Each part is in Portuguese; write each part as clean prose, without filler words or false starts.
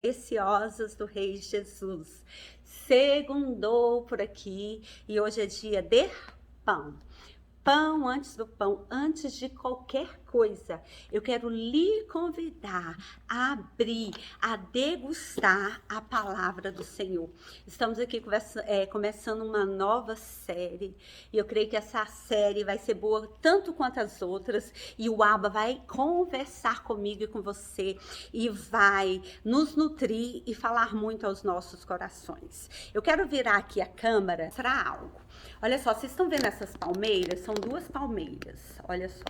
Preciosas do Rei Jesus. Segundou por aqui e hoje é dia de pão. Pão antes do pão, antes de qualquer coisa, eu quero lhe convidar a abrir, a degustar a palavra do Senhor. Estamos aqui começando uma nova série e eu creio que essa série vai ser boa tanto quanto as outras e o Abba vai conversar comigo e com você e vai nos nutrir e falar muito aos nossos corações. Eu quero virar aqui a câmera para algo. Olha só, vocês estão vendo essas palmeiras? São duas palmeiras, olha só.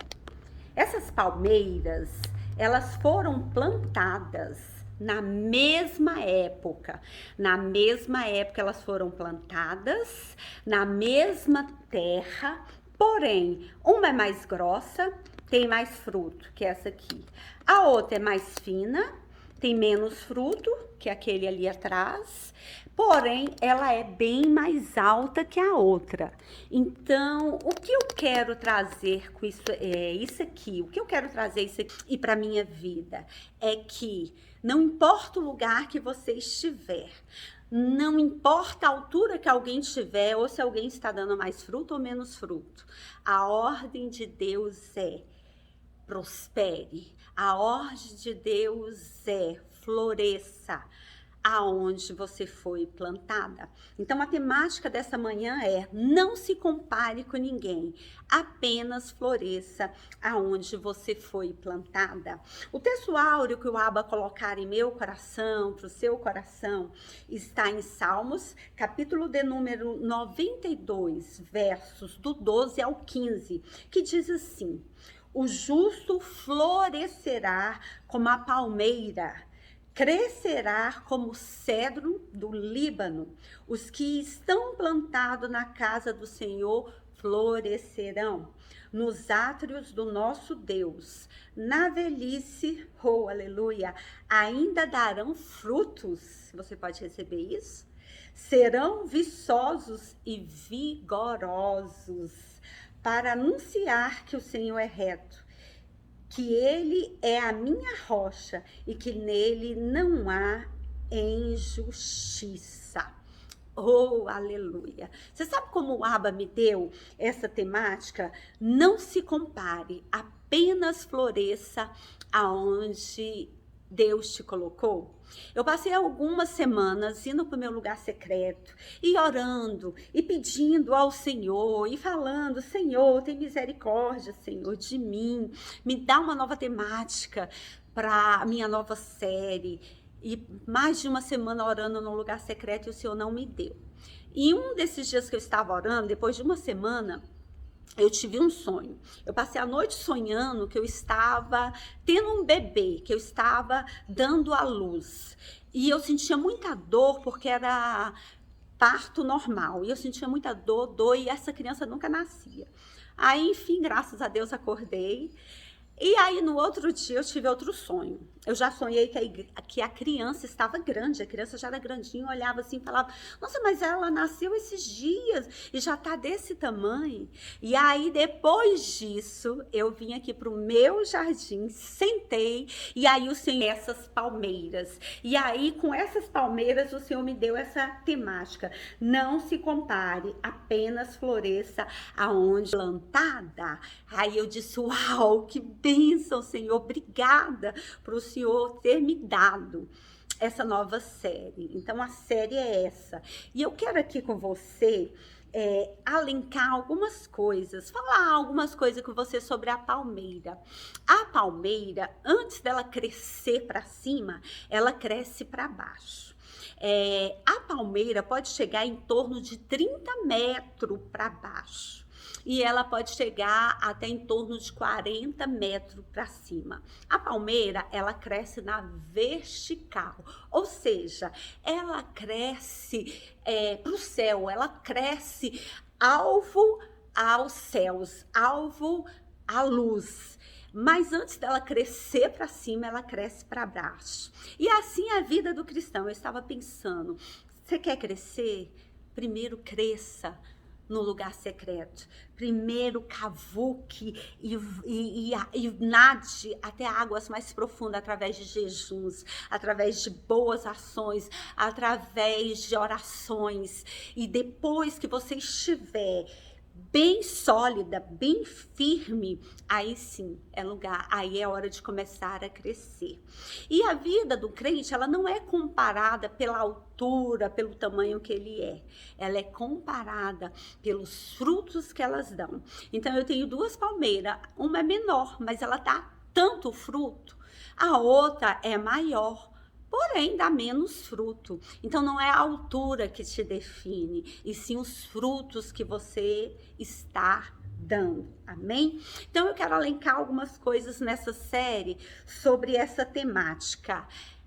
Essas palmeiras, elas foram plantadas na mesma época. Na mesma época elas foram plantadas, na mesma terra, porém, uma é mais grossa, tem mais fruto que essa aqui. A outra é mais fina, tem menos fruto que aquele ali atrás, porém ela é bem mais alta que a outra. Então, o que eu quero trazer com isso é isso aqui. O que eu quero trazer isso aqui e para minha vida é que não importa o lugar que você estiver, não importa a altura que alguém tiver ou se alguém está dando mais fruto ou menos fruto. A ordem de Deus é prospere. A ordem de Deus é floresça aonde você foi plantada. Então a temática dessa manhã é: não se compare com ninguém, apenas floresça aonde você foi plantada. O texto áureo que o Abba colocar em meu coração, para o seu coração, está em Salmos, capítulo de número 92, versos do 12 ao 15, que diz assim: o justo florescerá como a palmeira, crescerá como o cedro do Líbano. Os que estão plantados na casa do Senhor florescerão nos átrios do nosso Deus. Na velhice, oh aleluia, ainda darão frutos. Você pode receber isso? Serão viçosos e vigorosos para anunciar que o Senhor é reto, que ele é a minha rocha e que nele não há injustiça. Oh, aleluia. Você sabe como o Abba me deu essa temática? Não se compare, apenas floresça aonde Deus te colocou. Eu passei algumas semanas indo para o meu lugar secreto e orando e pedindo ao Senhor e falando: Senhor, tem misericórdia, Senhor, de mim, me dá uma nova temática para a minha nova série. E mais de uma semana orando no lugar secreto e o Senhor não me deu. E um desses dias que eu estava orando, depois de uma semana, eu tive um sonho. Eu passei a noite sonhando que eu estava tendo um bebê, que eu estava dando à luz. E eu sentia muita dor porque era parto normal. E eu sentia muita dor, e essa criança nunca nascia. Aí, enfim, graças a Deus, acordei. E aí, no outro dia, eu tive outro sonho. Eu já sonhei que a criança estava grande, a criança já era grandinha, olhava assim e falava: nossa, mas ela nasceu esses dias e já tá desse tamanho. E aí, depois disso, eu vim aqui pro meu jardim, sentei, e aí o Senhor, essas palmeiras. E aí, com essas palmeiras, o Senhor me deu essa temática: não se compare, apenas floresça aonde plantada. Aí eu disse: uau, que bênção, Senhor, obrigada por o Senhor ter me dado essa nova série. Então a série é essa. E eu quero aqui com você alencar algumas coisas, falar algumas coisas com você sobre a palmeira. A palmeira, antes dela crescer para cima, ela cresce para baixo. A palmeira pode chegar em torno de 30 metros para baixo. E ela pode chegar até em torno de 40 metros para cima. A palmeira, ela cresce na vertical, ou seja, ela cresce para o céu, ela cresce alvo aos céus, alvo à luz. Mas antes dela crescer para cima, ela cresce para baixo. E assim é a vida do cristão. Eu estava pensando, você quer crescer? Primeiro cresça no lugar secreto. Primeiro cavuque e nade até águas mais profundas através de jejuns, através de boas ações, através de orações. E depois que você estiver bem sólida, bem firme, aí sim é lugar, aí é hora de começar a crescer. E a vida do crente, ela não é comparada pela altura, pelo tamanho que ele é. Ela é comparada pelos frutos que elas dão. Então eu tenho duas palmeiras, uma é menor, mas ela dá tanto fruto. A outra é maior, porém dá menos fruto. Então não é a altura que te define, e sim os frutos que você está dando. Amém? Então eu quero elencar algumas coisas nessa série sobre essa temática.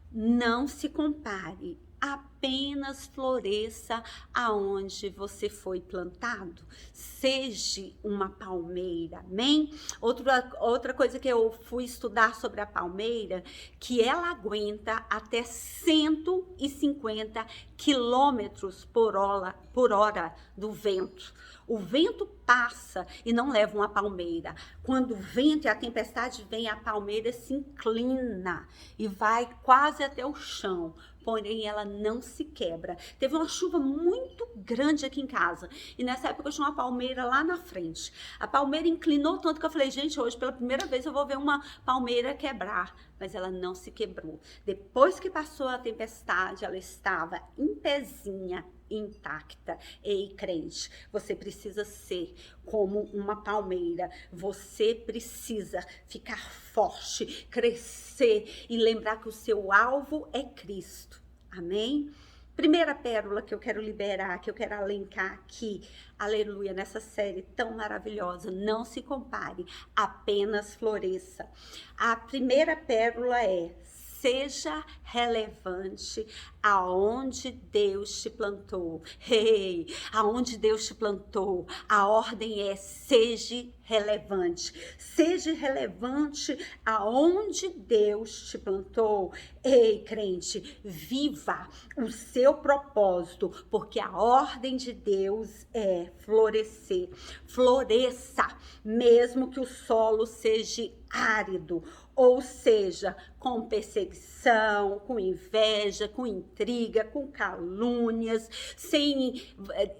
Não se compare, apenas floresça aonde você foi plantado. Seja uma palmeira, amém? Outra coisa que eu fui estudar sobre a palmeira, que ela aguenta até 150 quilômetros por hora do vento. O vento passa e não leva uma palmeira. Quando o vento e a tempestade vem, a palmeira se inclina e vai quase até o chão. Porém, ela não se quebra. Teve uma chuva muito grande aqui em casa. E nessa época eu tinha uma palmeira lá na frente. A palmeira inclinou tanto que eu falei, gente, hoje pela primeira vez eu vou ver uma palmeira quebrar. Mas ela não se quebrou. Depois que passou a tempestade, ela estava em pezinha, intacta. Ei, crente, você precisa ser como uma palmeira. Você precisa ficar forte, crescer e lembrar que o seu alvo é Cristo. Amém? Primeira pérola que eu quero liberar, que eu quero elencar aqui, aleluia, nessa série tão maravilhosa. Não se compare, apenas floresça. A primeira pérola é: seja relevante aonde Deus te plantou. Hey, aonde Deus te plantou. A ordem é: seja relevante. Seja relevante aonde Deus te plantou. Ei, crente, viva o seu propósito, porque a ordem de Deus é florescer. Floresça, mesmo que o solo seja árido, ou seja, com perseguição, com inveja, com intriga, com calúnias, sem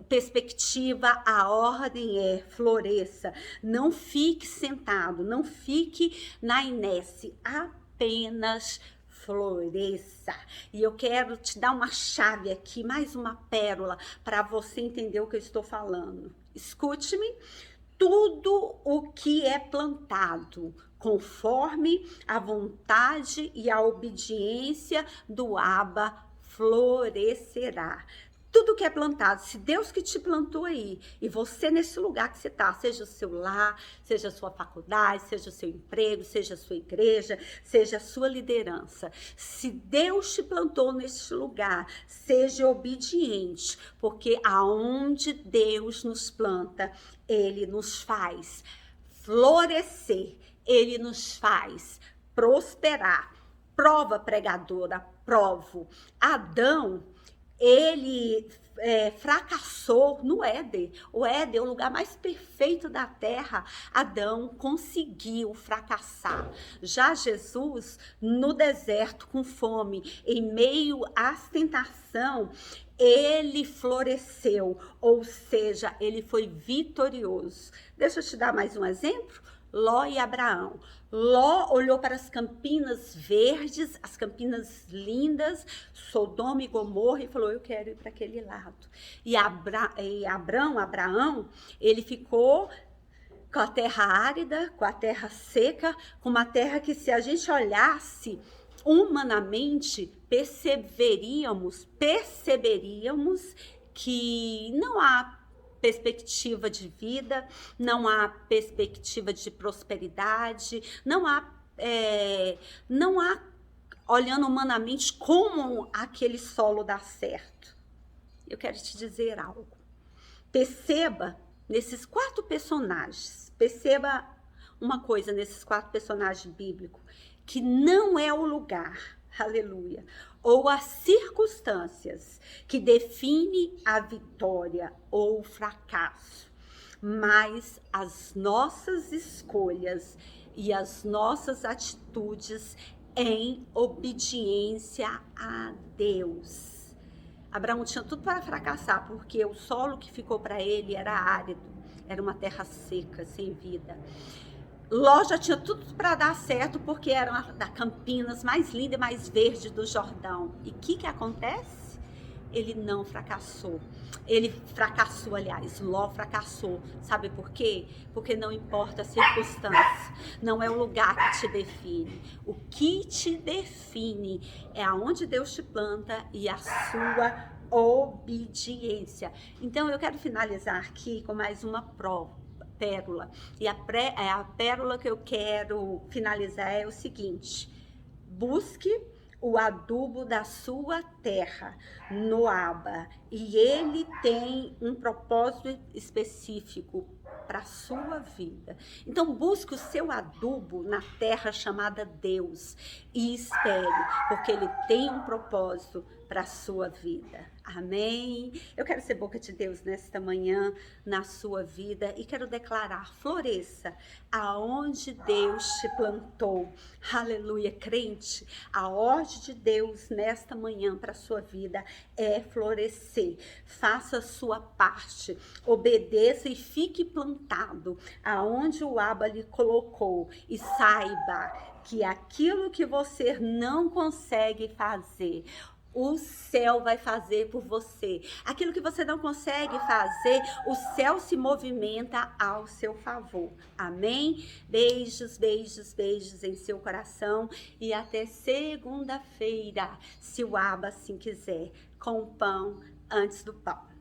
perspectiva. A ordem é: floresça. Não fique sentado, não fique na inércia, apenas floresça. E eu quero te dar uma chave aqui, mais uma pérola, para você entender o que eu estou falando. Escute-me. Tudo o que é plantado conforme a vontade e a obediência do Abba florescerá. Tudo que é plantado, se Deus que te plantou aí, e você nesse lugar que você está, seja o seu lar, seja a sua faculdade, seja o seu emprego, seja a sua igreja, seja a sua liderança, se Deus te plantou nesse lugar, seja obediente, porque aonde Deus nos planta, Ele nos faz florescer, Ele nos faz prosperar. Prova, pregadora, provo. Adão, ele fracassou no Éden. O Éden é o lugar mais perfeito da terra. Adão conseguiu fracassar. Já Jesus, no deserto, com fome, em meio à tentação, ele floresceu, ou seja, ele foi vitorioso. Deixa eu te dar mais um exemplo. Ló e Abraão. Ló olhou para as campinas verdes, as campinas lindas, Sodoma e Gomorra, e falou: eu quero ir para aquele lado. E Abraão, ele ficou com a terra árida, com a terra seca, com uma terra que, se a gente olhasse humanamente, perceberíamos que não há perspectiva de vida, não há perspectiva de prosperidade, não há, olhando humanamente, como aquele solo dá certo. Eu quero te dizer algo. Perceba nesses 4 personagens, perceba uma coisa nesses 4 personagens bíblicos, que não é o lugar, aleluia, ou as circunstâncias que definem a vitória ou o fracasso, mas as nossas escolhas e as nossas atitudes em obediência a Deus. Abraão tinha tudo para fracassar, porque o solo que ficou para ele era árido, era uma terra seca, sem vida. Ló já tinha tudo para dar certo, porque era uma das Campinas mais linda e mais verde do Jordão. E o que acontece? Ele não fracassou. Ele fracassou, aliás, Ló fracassou. Sabe por quê? Porque não importa a circunstância, não é o lugar que te define. O que te define é aonde Deus te planta e a sua obediência. Então, eu quero finalizar aqui com mais uma pérola. E a pérola que eu quero finalizar é o seguinte: busque o adubo da sua terra, Noaba, e ele tem um propósito específico para a sua vida. Então busque o seu adubo na terra chamada Deus e espere, porque ele tem um propósito para a sua vida. Amém? Eu quero ser boca de Deus nesta manhã na sua vida e quero declarar: floresça aonde Deus te plantou. Aleluia, crente. A ordem de Deus nesta manhã para a sua vida é florescer. Faça a sua parte, obedeça e fique plantado aonde o Abba lhe colocou, e saiba que aquilo que você não consegue fazer, o céu vai fazer por você. Aquilo que você não consegue fazer, o céu se movimenta ao seu favor. Amém? Beijos, beijos, beijos em seu coração. E até segunda-feira, se o Abba assim quiser, com o pão antes do pão.